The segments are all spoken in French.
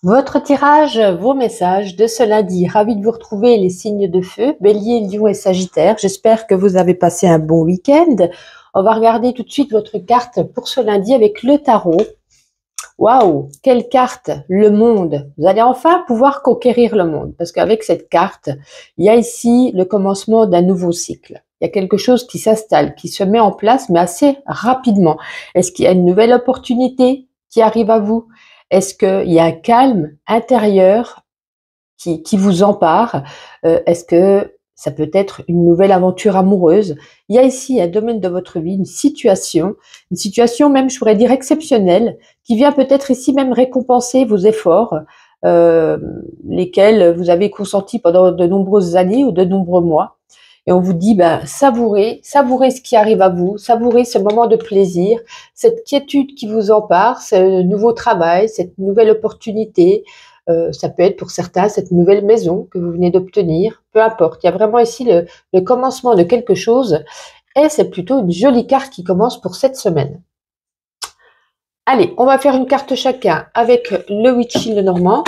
Votre tirage, vos messages de ce lundi. Ravi de vous retrouver les signes de feu, Bélier, Lion et Sagittaire. J'espère que vous avez passé un bon week-end. On va regarder tout de suite votre carte pour ce lundi avec le tarot. Waouh, quelle carte! Le monde. Vous allez enfin pouvoir conquérir le monde parce qu'avec cette carte, il y a ici le commencement d'un nouveau cycle. Il y a quelque chose qui s'installe, qui se met en place, mais assez rapidement. Est-ce qu'il y a une nouvelle opportunité qui arrive à vous? Est-ce qu'il y a un calme intérieur qui vous empare? Est-ce que ça peut être une nouvelle aventure amoureuse? Il y a ici un domaine de votre vie, une situation même, je pourrais dire, exceptionnelle, qui vient peut-être ici même récompenser vos efforts, euh, lesquels vous avez consentis pendant de nombreuses années ou de nombreux mois. Et on vous dit, ben, savourez ce qui arrive à vous, savourez ce moment de plaisir, cette quiétude qui vous empare, ce nouveau travail, cette nouvelle opportunité. Ça peut être pour certains cette nouvelle maison que vous venez d'obtenir, peu importe. Il y a vraiment ici le commencement de quelque chose et c'est plutôt une jolie carte qui commence pour cette semaine. Allez, on va faire une carte chacun avec le Witchy Lenormand.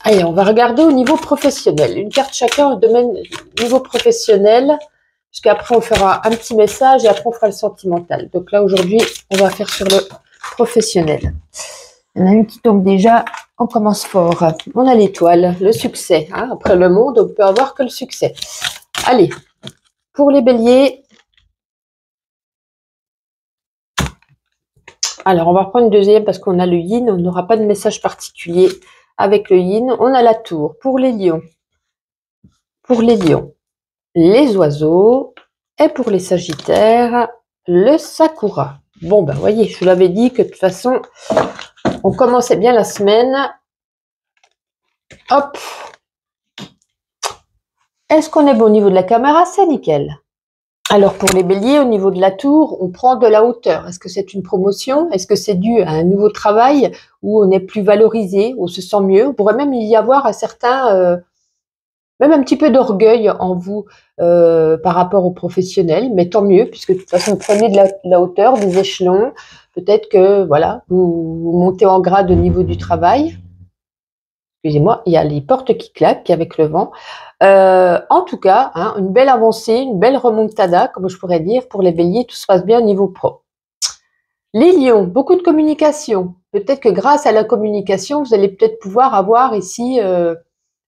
Allez, on va regarder au niveau professionnel. Une carte chacun au domaine niveau professionnel, puisqu'après on fera un petit message et après on fera le sentimental. Donc là aujourd'hui, on va faire sur le professionnel. Il y en a une qui tombe déjà, on commence fort. On a l'étoile, le succès. Hein. Après le monde, on peut avoir que le succès. Allez, pour les béliers. Alors, on va reprendre une deuxième parce qu'on a le yin. On n'aura pas de message particulier avec le yin. On a la tour. Pour les lions. Pour les lions, les oiseaux. Et pour les sagittaires, le sakura. Bon, ben, voyez, je vous l'avais dit que de toute façon, on commençait bien la semaine. Hop. Est-ce qu'on est bon au niveau de la caméra? C'est nickel. Alors pour les béliers, au niveau de la tour, on prend de la hauteur. Est-ce que c'est une promotion? Est-ce que c'est dû à un nouveau travail où on est plus valorisé, où on se sent mieux? On pourrait même y avoir un certain, même un petit peu d'orgueil en vous par rapport aux professionnels, mais tant mieux, puisque de toute façon, vous prenez de la hauteur, des échelons. Peut-être que voilà, vous montez en grade au niveau du travail. Excusez-moi, il y a les portes qui claquent avec le vent. En tout cas, hein, une belle avancée, une belle remontada, comme je pourrais dire, pour les béliers, tout se passe bien au niveau pro. Les lions, beaucoup de communication. Peut-être que grâce à la communication, vous allez peut-être pouvoir avoir ici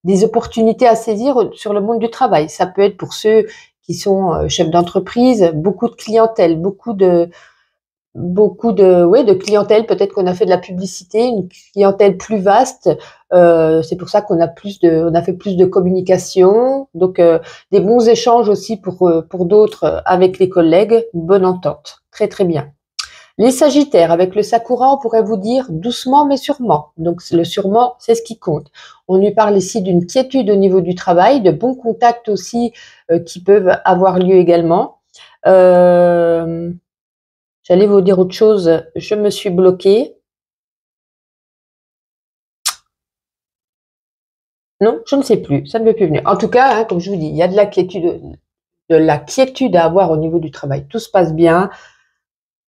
des opportunités à saisir sur le monde du travail. Ça peut être pour ceux qui sont chefs d'entreprise, beaucoup de clientèle, beaucoup de de clientèle. Peut-être qu'on a fait de la publicité, une clientèle plus vaste. C'est pour ça qu'on a on a fait plus de communication. Donc des bons échanges aussi pour d'autres avec les collègues, une bonne entente. Très très bien. Les Sagittaires, avec le Sakura, on pourrait vous dire doucement mais sûrement. Donc le sûrement, c'est ce qui compte. On lui parle ici d'une quiétude au niveau du travail, de bons contacts aussi qui peuvent avoir lieu également. J'allais vous dire autre chose, je me suis bloquée. Non, je ne sais plus, ça ne veut plus venir. En tout cas, hein, comme je vous dis, il y a de la quiétude à avoir au niveau du travail. Tout se passe bien,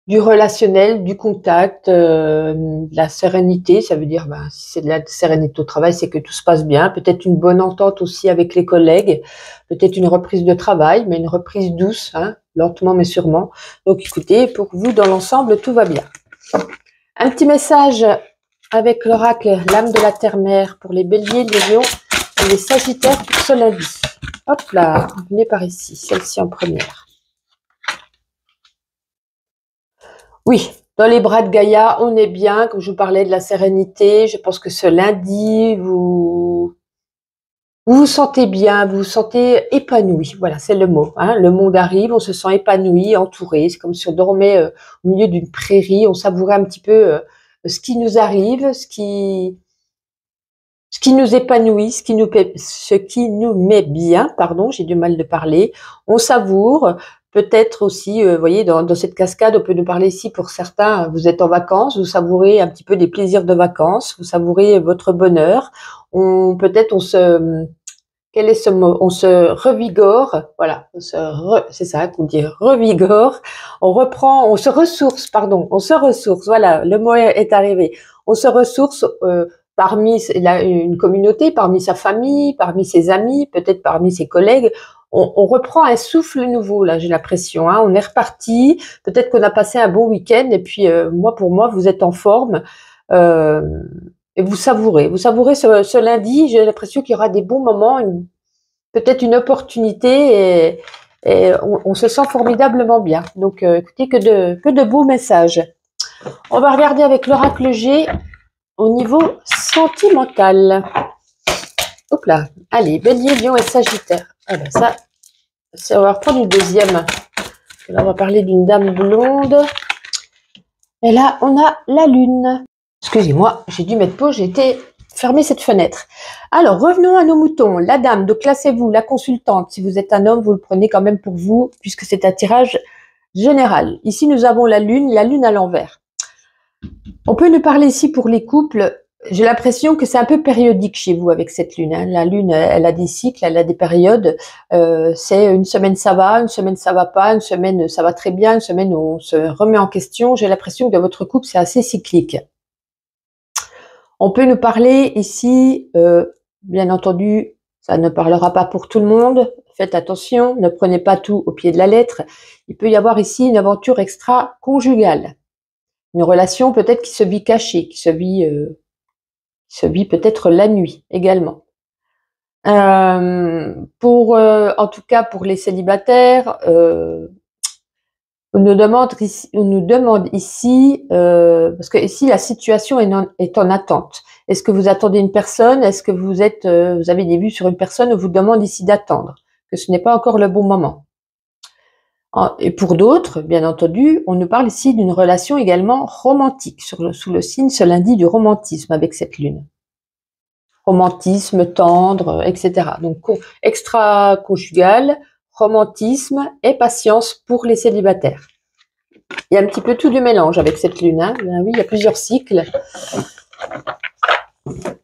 du relationnel, du contact, de la sérénité. Ça veut dire, si c'est de la sérénité au travail, c'est que tout se passe bien. Peut-être une bonne entente aussi avec les collègues, peut-être une reprise de travail, mais une reprise douce, hein, lentement mais sûrement. Donc écoutez, pour vous, dans l'ensemble, tout va bien. Un petit message avec l'oracle, l'âme de la terre-mère pour les béliers, les lions et les sagittaires pour ce lundi. Hop là, venez par ici, celle-ci en première. Oui, dans les bras de Gaïa, on est bien, comme je vous parlais de la sérénité. Je pense que ce lundi, vous vous sentez bien, vous vous sentez épanoui. Voilà, c'est le mot. Hein. Le monde arrive, on se sent épanoui, entouré. C'est comme si on dormait au milieu d'une prairie. On savourait un petit peu ce qui nous arrive, ce qui nous épanouit, ce qui nous met bien. Pardon, j'ai du mal de parler. On savoure. Peut-être aussi, vous voyez, dans cette cascade, on peut nous parler ici pour certains, vous êtes en vacances, vous savourez un petit peu des plaisirs de vacances, vous savourez votre bonheur. Peut-être Quel est ce mot? On se revigore, voilà, c'est ça qu'on dit, revigore. On reprend, on se ressource, pardon, on se ressource, voilà, le mot est arrivé. On se ressource parmi une communauté, parmi sa famille, parmi ses amis, peut-être parmi ses collègues. On reprend un souffle nouveau, là, j'ai l'impression. Hein. On est reparti, peut-être qu'on a passé un bon week-end, et puis pour moi, vous êtes en forme. Euh, et vous savourez ce lundi. J'ai l'impression qu'il y aura des bons moments, peut-être une opportunité, et on se sent formidablement bien. Donc, écoutez, que de beaux messages. On va regarder avec l'oracle G au niveau sentimental. Hop là, allez, Bélier, Lion et Sagittaire. Ah ben ça, on va reprendre une deuxième. Là, on va parler d'une dame blonde. Et là, on a la Lune. Excusez-moi, j'ai dû mettre pause, j'ai été fermer cette fenêtre. Alors, revenons à nos moutons. La dame, donc là, c'est vous, la consultante. Si vous êtes un homme, vous le prenez quand même pour vous, puisque c'est un tirage général. Ici, nous avons la Lune à l'envers. On peut nous parler ici pour les couples. J'ai l'impression que c'est un peu périodique chez vous avec cette Lune. Hein. La Lune, elle a des cycles, elle a des périodes. C'est une semaine ça va, une semaine ça va pas, une semaine ça va très bien, une semaine on se remet en question. J'ai l'impression que dans votre couple, c'est assez cyclique. On peut nous parler ici, bien entendu, ça ne parlera pas pour tout le monde. Faites attention, ne prenez pas tout au pied de la lettre. Il peut y avoir ici une aventure extra-conjugale. Une relation peut-être qui se vit cachée, qui se vit peut-être la nuit également. En tout cas, pour les célibataires, on nous demande ici, parce que ici la situation est en attente. Est-ce que vous attendez une personne? Est-ce que vous avez des vues sur une personne? On vous demande ici d'attendre, que ce n'est pas encore le bon moment. Et pour d'autres, bien entendu, on nous parle ici d'une relation également romantique, sous le signe ce lundi du romantisme avec cette lune. Romantisme, tendre, etc. Donc extra-conjugal, romantisme et patience pour les célibataires. Il y a un petit peu tout du mélange avec cette lune. Hein. Oui, il y a plusieurs cycles.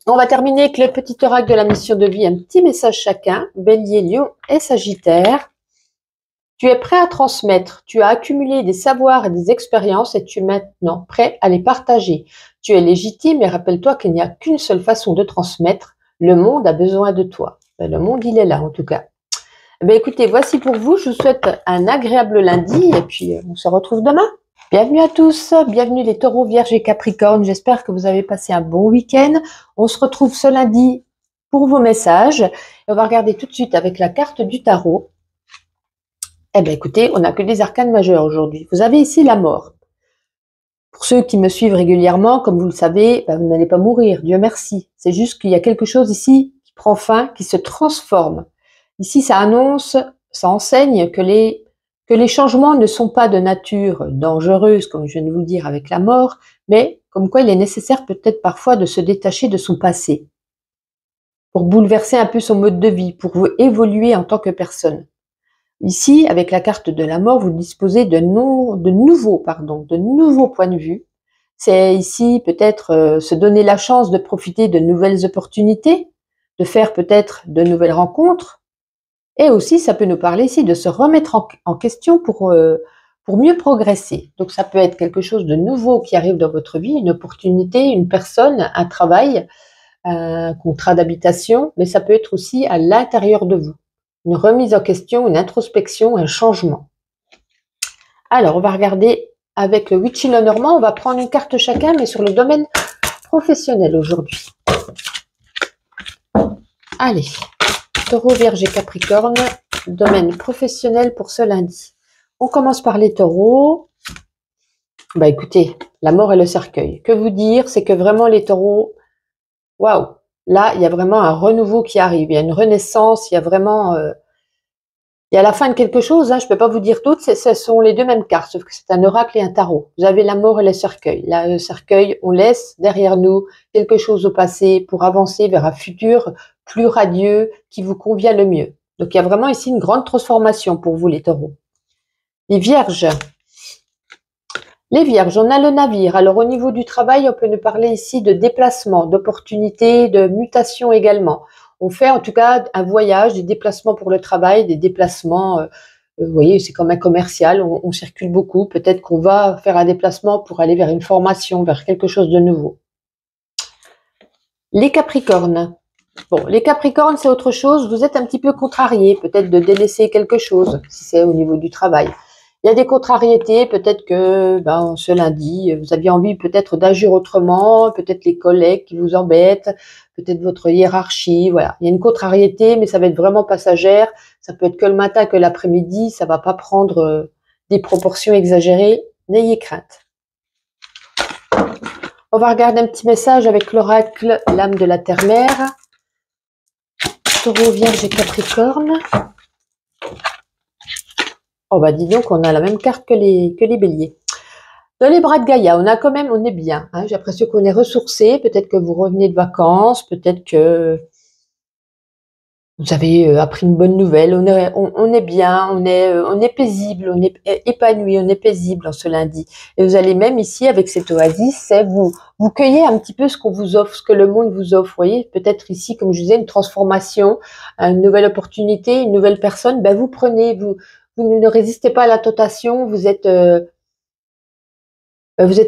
On va terminer avec le petit oracle de la mission de vie. Un petit message chacun. Bélier, Lion et Sagittaire. Tu es prêt à transmettre. Tu as accumulé des savoirs et des expériences et tu es maintenant prêt à les partager. Tu es légitime et rappelle-toi qu'il n'y a qu'une seule façon de transmettre. Le monde a besoin de toi. Le monde, il est là en tout cas. Écoutez, voici pour vous. Je vous souhaite un agréable lundi et puis on se retrouve demain. Bienvenue à tous, bienvenue les taureaux, vierges et capricornes. J'espère que vous avez passé un bon week-end. On se retrouve ce lundi pour vos messages. Et on va regarder tout de suite avec la carte du tarot. Écoutez, on n'a que des arcanes majeurs aujourd'hui. Vous avez ici la mort. Pour ceux qui me suivent régulièrement, comme vous le savez, vous n'allez pas mourir, Dieu merci. C'est juste qu'il y a quelque chose ici qui prend fin, qui se transforme. Ici, ça enseigne que les changements ne sont pas de nature dangereuse, comme je viens de vous le dire avec la mort, mais comme quoi il est nécessaire peut-être parfois de se détacher de son passé, pour bouleverser un peu son mode de vie, pour évoluer en tant que personne. Ici, avec la carte de la mort, vous disposez de nouveaux points de vue. C'est ici peut-être se donner la chance de profiter de nouvelles opportunités, de faire peut-être de nouvelles rencontres. Et aussi, ça peut nous parler ici de se remettre en question pour mieux progresser. Donc, ça peut être quelque chose de nouveau qui arrive dans votre vie, une opportunité, une personne, un travail, un contrat d'habitation, mais ça peut être aussi à l'intérieur de vous. Une remise en question, une introspection, un changement. Alors, on va regarder avec le Witchy Lenormand. On va prendre une carte chacun, mais sur le domaine professionnel aujourd'hui. Allez, Taureau, Vierge et Capricorne, domaine professionnel pour ce lundi. On commence par les taureaux. Écoutez, la mort et le cercueil. Que vous dire, c'est que vraiment les taureaux, waouh, là, il y a vraiment un renouveau qui arrive. Il y a une renaissance, il y a vraiment... il y a la fin de quelque chose, hein, je ne peux pas vous dire toutes, ce sont les deux mêmes cartes, sauf que c'est un oracle et un tarot. Vous avez la mort et le cercueil. Là, le cercueil, on laisse derrière nous quelque chose au passé pour avancer vers un futur plus radieux qui vous convient le mieux. Donc, il y a vraiment ici une grande transformation pour vous, les taureaux. Les vierges. Les vierges, on a le navire. Alors, au niveau du travail, on peut nous parler ici de déplacement, d'opportunités, de mutation également. on fait en tout cas un voyage, des déplacements pour le travail, des déplacements, vous voyez, c'est comme un commercial, on circule beaucoup. Peut-être qu'on va faire un déplacement pour aller vers une formation, vers quelque chose de nouveau. Les Capricornes. Bon, les Capricornes, c'est autre chose. Vous êtes un petit peu contrariés, peut-être de délaisser quelque chose, si c'est au niveau du travail. Il y a des contrariétés, peut-être que ce lundi, vous aviez envie peut-être d'agir autrement, peut-être les collègues qui vous embêtent, peut-être votre hiérarchie, voilà. Il y a une contrariété, mais ça va être vraiment passagère. Ça peut être que le matin, que l'après-midi, ça va pas prendre des proportions exagérées. N'ayez crainte. On va regarder un petit message avec l'oracle, l'âme de la terre-mère. Taureau, Vierge et Capricorne. Oh bah dis donc, on a la même carte que les béliers. Dans les bras de Gaïa, on est bien. Hein, j'ai l'impression qu'on est ressourcé. Peut-être que vous revenez de vacances, peut-être que vous avez appris une bonne nouvelle. On est bien, on est paisible, on est épanoui, on est paisible en ce lundi. Et vous allez même ici avec cette oasis, c'est vous cueillez un petit peu ce qu'on vous offre, ce que le monde vous offre. Vous voyez, peut-être ici, comme je disais, une transformation, une nouvelle opportunité, une nouvelle personne. Ben vous prenez, vous ne résistez pas à la tentation. Vous êtes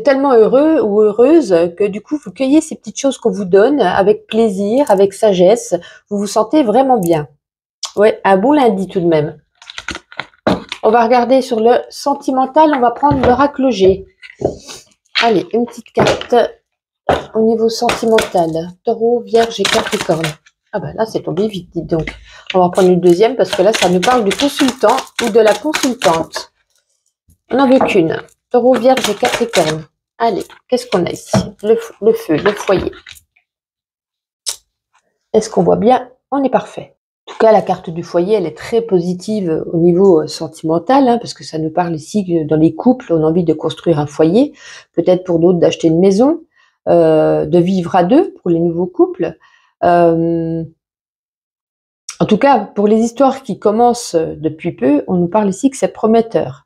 tellement heureux ou heureuse que du coup, vous cueillez ces petites choses qu'on vous donne avec plaisir, avec sagesse. Vous vous sentez vraiment bien. Ouais, un bon lundi tout de même. On va regarder sur le sentimental. On va prendre l'oracle G. Allez, une petite carte au niveau sentimental. Taureau, Vierge et Capricorne. Ah ben là, c'est tombé vite, dites donc. On va prendre une deuxième parce que là, ça nous parle du consultant ou de la consultante. On n'en veut qu'une. Taureau, Vierge et Capricorne. Allez, qu'est-ce qu'on a ici? Le feu, le foyer. Est-ce qu'on voit bien? On est parfait. En tout cas, la carte du foyer, elle est très positive au niveau sentimental, hein, parce que ça nous parle ici que dans les couples, on a envie de construire un foyer, peut-être pour d'autres d'acheter une maison, de vivre à deux pour les nouveaux couples. En tout cas, pour les histoires qui commencent depuis peu, on nous parle ici que c'est prometteur.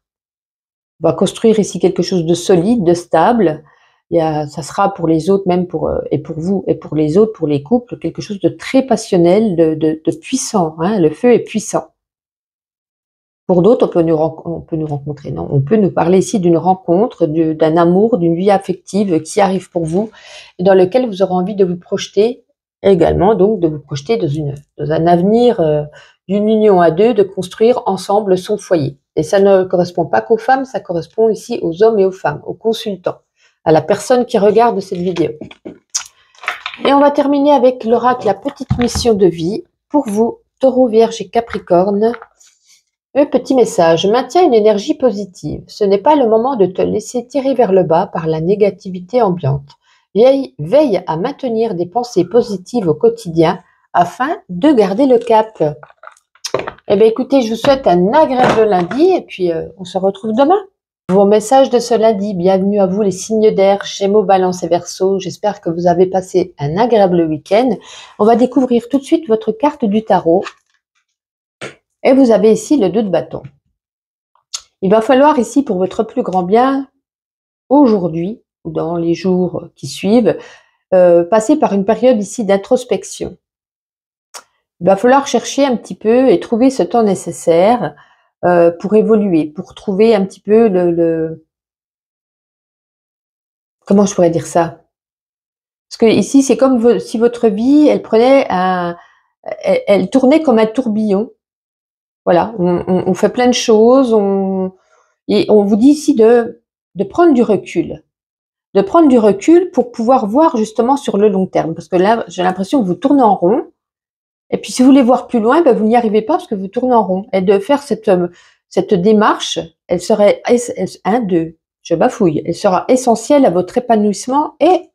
On va construire ici quelque chose de solide, de stable. Ça sera pour les autres, même et pour vous et pour les autres, pour les couples, quelque chose de très passionnel, de puissant. Hein, le feu est puissant. Pour d'autres, on peut nous rencontrer. Non, on peut nous parler ici d'une rencontre, d'un amour, d'une vie affective qui arrive pour vous et dans lequel vous aurez envie de vous projeter également, donc de vous projeter dans un avenir d'une union à deux, de construire ensemble son foyer. Et ça ne correspond pas qu'aux femmes, ça correspond ici aux hommes et aux femmes, aux consultants, à la personne qui regarde cette vidéo. Et on va terminer avec l'oracle, la petite mission de vie pour vous, Taureau, Vierge et Capricorne. Le petit message, maintiens une énergie positive. Ce n'est pas le moment de te laisser tirer vers le bas par la négativité ambiante. Veille à maintenir des pensées positives au quotidien afin de garder le cap. Eh bien écoutez, je vous souhaite un agréable lundi et puis on se retrouve demain. Vos messages de ce lundi, bienvenue à vous les signes d'air, Gémeaux, Balance et Verseau. J'espère que vous avez passé un agréable week-end. On va découvrir tout de suite votre carte du tarot. Et vous avez ici le 2 de bâton. Il va falloir ici, pour votre plus grand bien, aujourd'hui ou dans les jours qui suivent, passer par une période ici d'introspection. Il va falloir chercher un petit peu et trouver ce temps nécessaire pour évoluer, pour trouver un petit peu comment je pourrais dire ça? Parce que ici, c'est comme si votre vie, elle tournait comme un tourbillon. Voilà, on fait plein de choses, et on vous dit ici de prendre du recul. De prendre du recul pour pouvoir voir justement sur le long terme. Parce que là, j'ai l'impression que vous tournez en rond. Et puis, si vous voulez voir plus loin, vous n'y arrivez pas parce que vous tournez en rond. Et de faire cette démarche, elle serait, je bafouille, elle sera essentielle à votre épanouissement et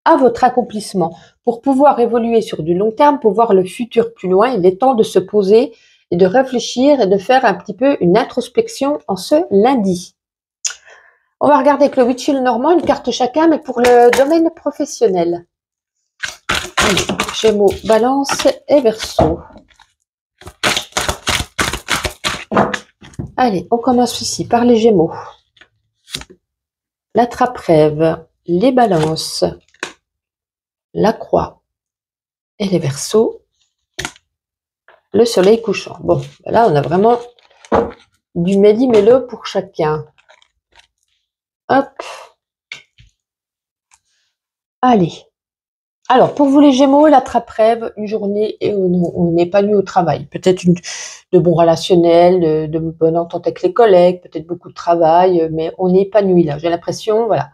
à votre accomplissement. Pour pouvoir évoluer sur du long terme, pour voir le futur plus loin, il est temps de se poser et de réfléchir et de faire un petit peu une introspection en ce lundi. On va regarder avec le Witch et le Normand, une carte chacun, mais pour le domaine professionnel. Gémeaux, Balance et Verseau. Allez, on commence ici par les Gémeaux. La Trappe-Rêve, les Balances, la Croix et les Verseaux. le soleil couchant. Bon, là, on a vraiment du méli-mélo pour chacun. Hop. Allez. Alors, pour vous les Gémeaux, l'attrape-rêve, une journée et on n'est pas nu au travail. Peut-être de bons relationnels, de bonne entente avec les collègues, peut-être beaucoup de travail, mais on est épanoui là. J'ai l'impression, voilà.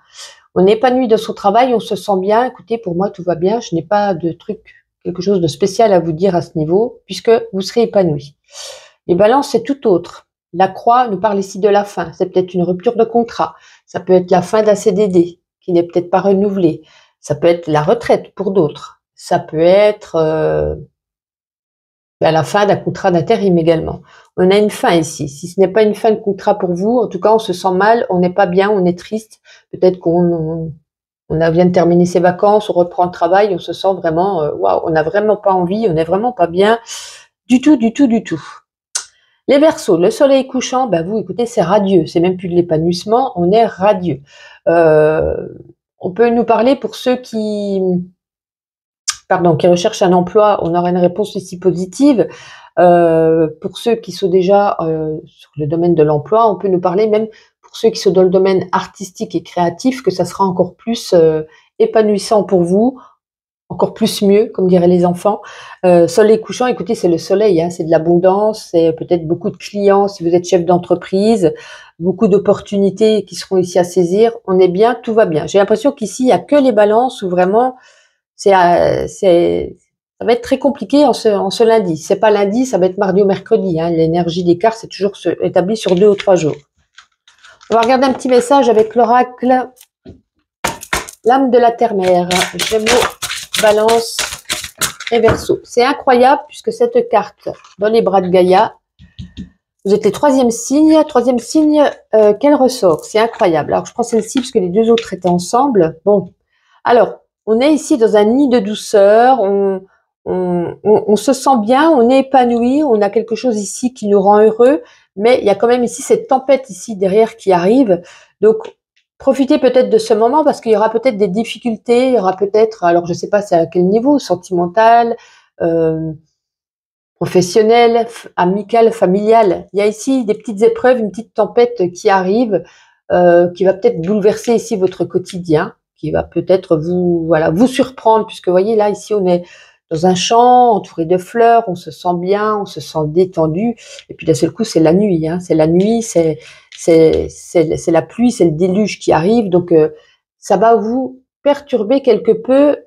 On est épanoui de son travail, on se sent bien. Écoutez, pour moi, tout va bien. Je n'ai pas de truc, quelque chose de spécial à vous dire à ce niveau, puisque vous serez épanoui. Les balances, c'est tout autre. La croix nous parle ici de la fin. C'est peut-être une rupture de contrat. Ça peut être la fin d'un CDD qui n'est peut-être pas renouvelé. Ça peut être la retraite pour d'autres. Ça peut être la fin d'un contrat d'intérim également. On a une fin ici. Si ce n'est pas une fin de contrat pour vous, en tout cas, on se sent mal, on n'est pas bien, on est triste. Peut-être qu'on vient de terminer ses vacances, on reprend le travail, on se sent vraiment, waouh, on n'a vraiment pas envie, on n'est vraiment pas bien du tout, du tout, du tout. Les Verseaux, le soleil couchant, ben vous, écoutez, c'est radieux. C'est même plus de l'épanouissement, on est radieux. On peut nous parler pour ceux qui recherchent un emploi, on aura une réponse ici positive. Pour ceux qui sont déjà sur le domaine de l'emploi, on peut nous parler même pour ceux qui sont dans le domaine artistique et créatif, que ça sera encore plus épanouissant pour vous, encore plus mieux, comme diraient les enfants. Soleil couchant, écoutez, c'est le soleil, hein, c'est de l'abondance, c'est peut-être beaucoup de clients si vous êtes chef d'entreprise, beaucoup d'opportunités qui seront ici à saisir. On est bien, tout va bien. J'ai l'impression qu'ici, il n'y a que les balances où vraiment, ça va être très compliqué en ce lundi. C'est pas lundi, ça va être mardi ou mercredi. Hein. L'énergie d'écart, c'est toujours établi sur 2 ou 3 jours. On va regarder un petit message avec l'oracle. L'âme de la terre-mère, Gémeaux, Balance et Verseau. C'est incroyable puisque cette carte dans les bras de Gaïa, vous êtes le troisième signe, qu'elle ressort. C'est incroyable. Alors je prends celle-ci parce que les deux autres étaient ensemble. Bon, alors on est ici dans un nid de douceur, on se sent bien, on est épanoui, on a quelque chose ici qui nous rend heureux, mais il y a quand même ici cette tempête ici derrière qui arrive. Donc profitez peut-être de ce moment parce qu'il y aura peut-être des difficultés, il y aura peut-être, alors je ne sais pas c'est à quel niveau, sentimental, professionnel, amical, familial. Il y a ici des petites épreuves, une petite tempête qui arrive, qui va peut-être bouleverser ici votre quotidien, qui va peut-être vous surprendre, puisque vous voyez là, ici, on est dans un champ entouré de fleurs, on se sent bien, on se sent détendu, et puis d'un seul coup, c'est la nuit, hein, c'est la nuit, c'est la pluie, c'est le déluge qui arrive, donc ça va vous perturber quelque peu.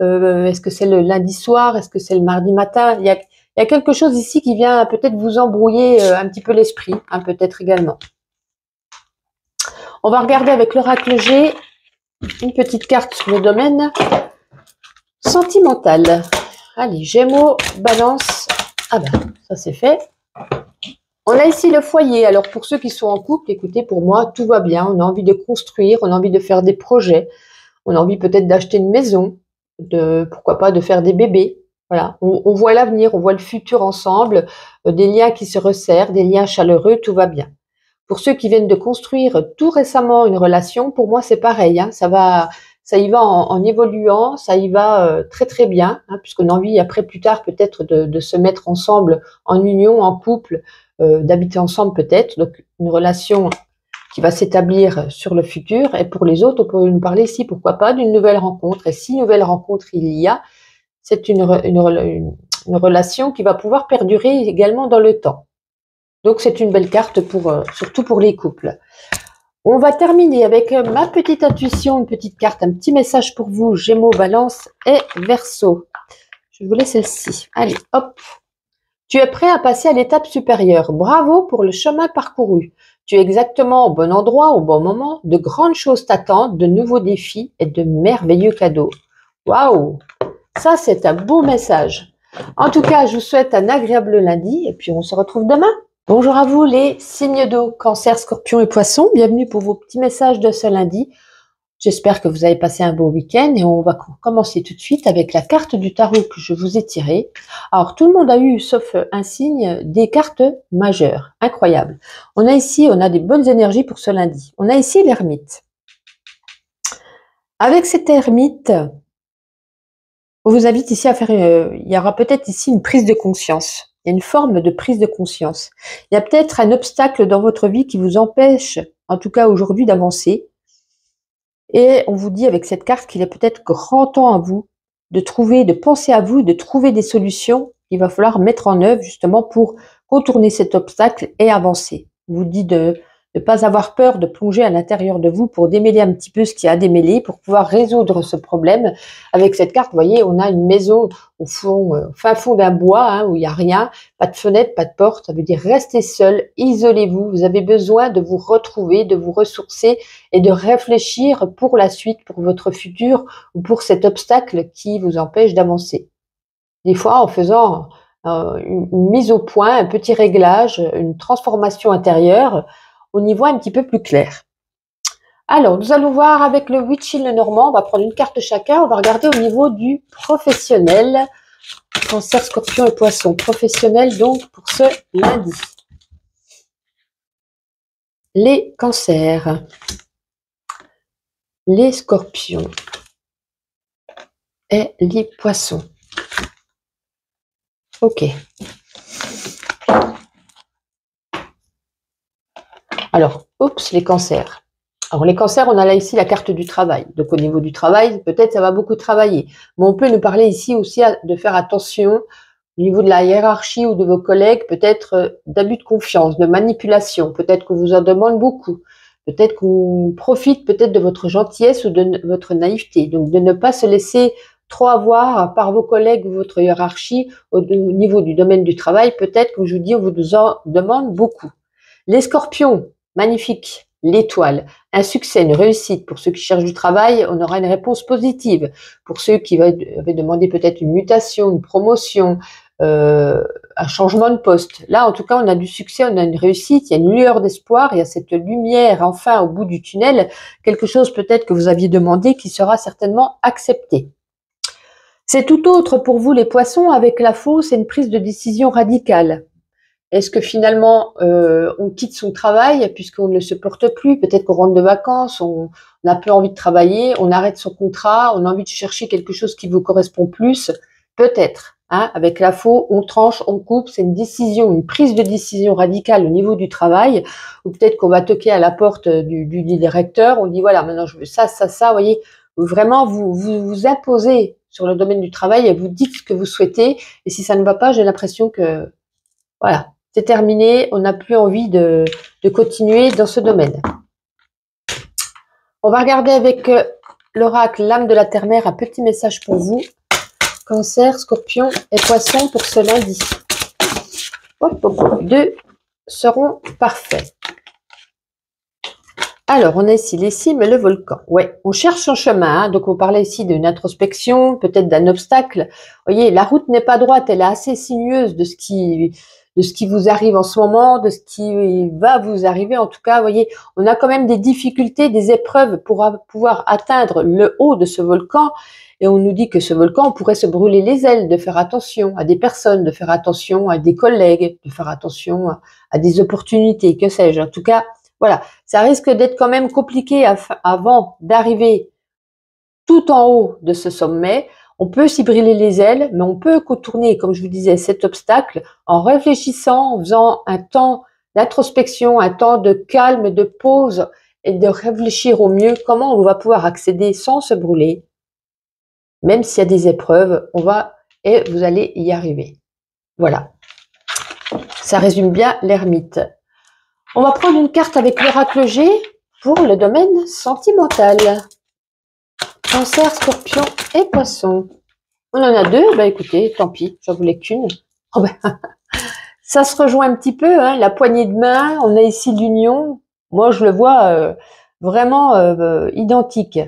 Est-ce que c'est le lundi soir, est-ce que c'est le mardi matin? Il y a quelque chose ici qui vient peut-être vous embrouiller un petit peu l'esprit, hein, peut-être également. On va regarder avec l'oracle G une petite carte sur le domaine sentimental. Allez, Gémeaux, Balance. Ah ben, ça c'est fait. On a ici le foyer. Alors pour ceux qui sont en couple, écoutez, pour moi, tout va bien. On a envie de construire, on a envie de faire des projets. On a envie peut-être d'acheter une maison, pourquoi pas de faire des bébés. Voilà, on voit l'avenir, on voit le futur ensemble, des liens qui se resserrent, des liens chaleureux, tout va bien. Pour ceux qui viennent de construire tout récemment une relation, pour moi c'est pareil, hein, ça y va en évoluant, ça y va très très bien, hein, puisqu'on a envie après plus tard peut-être de se mettre ensemble en union, en couple, d'habiter ensemble peut-être, donc une relation qui va s'établir sur le futur. Et pour les autres, on peut nous parler ici, pourquoi pas, d'une nouvelle rencontre. Et si nouvelle rencontre il y a, c'est une relation qui va pouvoir perdurer également dans le temps. Donc c'est une belle carte surtout pour les couples. On va terminer avec ma petite intuition, une petite carte, un petit message pour vous, Gémeaux, Balance et Verseau. Je vous laisse celle-ci. Allez, hop. Tu es prêt à passer à l'étape supérieure. Bravo pour le chemin parcouru. Tu es exactement au bon endroit, au bon moment. De grandes choses t'attendent, de nouveaux défis et de merveilleux cadeaux. Waouh! Ça, c'est un beau message. En tout cas, je vous souhaite un agréable lundi et puis on se retrouve demain. Bonjour à vous les signes d'eau, Cancer, Scorpion et Poisson. Bienvenue pour vos petits messages de ce lundi. J'espère que vous avez passé un beau week-end et on va commencer tout de suite avec la carte du tarot que je vous ai tirée. Alors, tout le monde a eu, sauf un signe, des cartes majeures. Incroyable. On a des bonnes énergies pour ce lundi. On a ici l'ermite. Avec cette ermite, on vous invite ici à faire, il y aura peut-être ici une prise de conscience. Il y a une forme de prise de conscience. Il y a peut-être un obstacle dans votre vie qui vous empêche, en tout cas aujourd'hui, d'avancer. Et on vous dit avec cette carte qu'il est peut-être grand temps à vous de penser à vous, de trouver des solutions qu'il va falloir mettre en œuvre justement pour contourner cet obstacle et avancer. On vous dit de ne pas avoir peur de plonger à l'intérieur de vous pour démêler un petit peu ce qu'il y a à démêler, pour pouvoir résoudre ce problème. Avec cette carte, vous voyez, on a une maison au fin fond d'un bois, hein, où il n'y a rien, pas de fenêtre, pas de porte. Ça veut dire restez seul, isolez-vous. Vous avez besoin de vous retrouver, de vous ressourcer et de réfléchir pour la suite, pour votre futur ou pour cet obstacle qui vous empêche d'avancer. Des fois, en faisant une mise au point, un petit réglage, une transformation intérieure, on y voit un petit peu plus clair. Alors, nous allons voir avec le Witchy Lenormand, on va prendre une carte chacun, on va regarder au niveau du professionnel, Cancer, Scorpion et Poisson. Professionnel donc pour ce lundi. Les cancers, les scorpions et les poissons. Ok. Alors, les cancers. Alors, les cancers, on a là ici la carte du travail. Donc, au niveau du travail, peut-être ça va beaucoup travailler. Mais on peut nous parler ici aussi de faire attention au niveau de la hiérarchie ou de vos collègues, peut-être d'abus de confiance, de manipulation. Peut-être qu'on vous en demande beaucoup. Peut-être qu'on profite peut-être de votre gentillesse ou de votre naïveté. Donc, de ne pas se laisser trop avoir par vos collègues ou votre hiérarchie au niveau du domaine du travail. Peut-être, comme je vous dis, on vous en demande beaucoup. Les scorpions, magnifique, l'étoile, un succès, une réussite. Pour ceux qui cherchent du travail, on aura une réponse positive. Pour ceux qui avaient demandé peut-être une mutation, une promotion, un changement de poste. Là, en tout cas, on a du succès, on a une réussite, il y a une lueur d'espoir, il y a cette lumière enfin au bout du tunnel, quelque chose peut-être que vous aviez demandé qui sera certainement accepté. C'est tout autre pour vous les poissons, avec la faux, c'est une prise de décision radicale. Est-ce que finalement on quitte son travail puisqu'on ne le supporte plus? Peut-être qu'on rentre de vacances, on n'a plus envie de travailler, on arrête son contrat, on a envie de chercher quelque chose qui vous correspond plus. Peut-être, hein, avec la faux, on tranche, on coupe, c'est une décision, une prise de décision radicale au niveau du travail. Ou peut-être qu'on va toquer à la porte du directeur, on dit voilà, maintenant je veux ça, ça, ça, vous voyez, vraiment vous imposez sur le domaine du travail et vous dites ce que vous souhaitez. Et si ça ne va pas, j'ai l'impression que voilà, c'est terminé, on n'a plus envie de continuer dans ce domaine. On va regarder avec l'oracle, l'âme de la terre-mère, un petit message pour vous. Cancer, Scorpion et Poisson pour ce lundi. Deux seront parfaits. Alors, on a ici les cimes et le volcan. Ouais, on cherche son chemin. Hein, donc, on parlait ici d'une introspection, peut-être d'un obstacle. Vous voyez, la route n'est pas droite, elle est assez sinueuse de ce qui vous arrive en ce moment, de ce qui va vous arriver. En tout cas, vous voyez, on a quand même des difficultés, des épreuves pour pouvoir atteindre le haut de ce volcan. Et on nous dit que ce volcan pourrait se brûler les ailes, de faire attention à des personnes, de faire attention à des collègues, de faire attention à des opportunités, que sais-je. En tout cas, voilà, ça risque d'être quand même compliqué avant d'arriver tout en haut de ce sommet. On peut s'y brûler les ailes, mais on peut contourner, comme je vous disais, cet obstacle en réfléchissant, en faisant un temps d'introspection, un temps de calme, de pause et de réfléchir au mieux comment on va pouvoir accéder sans se brûler. Même s'il y a des épreuves, et vous allez y arriver. Voilà. Ça résume bien l'ermite. On va prendre une carte avec l'oracle G pour le domaine sentimental. Cancer, Scorpion et Poisson. On en a deux, bah écoutez, tant pis, j'en voulais qu'une. Oh ben, ça se rejoint un petit peu, hein, la poignée de main, on a ici l'union. Moi, je le vois vraiment identique.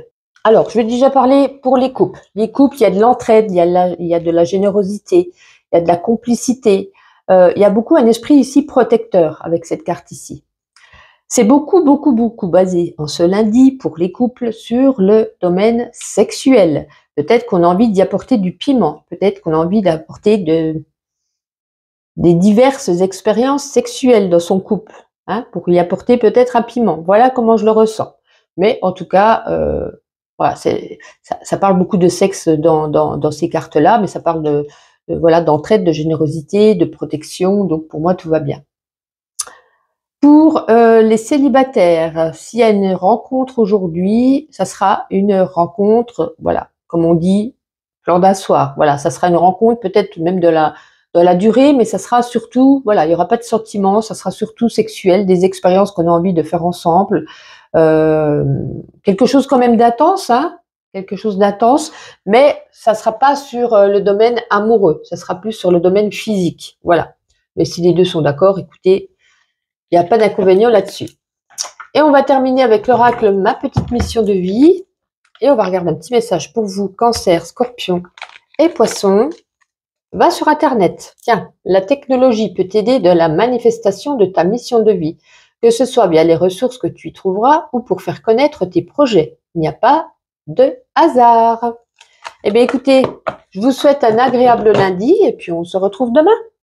Alors, je vais déjà parler pour les couples. Les couples, il y a de l'entraide, il y a de la générosité, il y a de la complicité. Il y a beaucoup un esprit ici protecteur avec cette carte ici. C'est beaucoup basé en ce lundi pour les couples sur le domaine sexuel. Peut-être qu'on a envie d'y apporter du piment. Peut-être qu'on a envie d'apporter des diverses expériences sexuelles dans son couple, hein, pour y apporter peut-être un piment. Voilà comment je le ressens. Mais en tout cas, voilà, ça parle beaucoup de sexe dans ces cartes-là, mais ça parle voilà, d'entraide, de générosité, de protection. Donc pour moi, tout va bien. Pour les célibataires, s'il y a une rencontre aujourd'hui, ça sera une rencontre, voilà, comme on dit, plan d'un soir. Voilà, ça sera une rencontre peut-être même de la durée, mais ça sera surtout, voilà, il n'y aura pas de sentiments, ça sera surtout sexuel, des expériences qu'on a envie de faire ensemble. Quelque chose quand même d'intense, hein, quelque chose d'intense, mais ça sera pas sur le domaine amoureux, ça sera plus sur le domaine physique. Voilà. Mais si les deux sont d'accord, écoutez, il n'y a pas d'inconvénient là-dessus. Et on va terminer avec l'oracle Ma Petite Mission de Vie. Et on va regarder un petit message pour vous, Cancer, Scorpion et Poisson. Va sur Internet. Tiens, la technologie peut t'aider de la manifestation de ta mission de vie, que ce soit via les ressources que tu y trouveras ou pour faire connaître tes projets. Il n'y a pas de hasard. Eh bien, écoutez, je vous souhaite un agréable lundi et puis on se retrouve demain.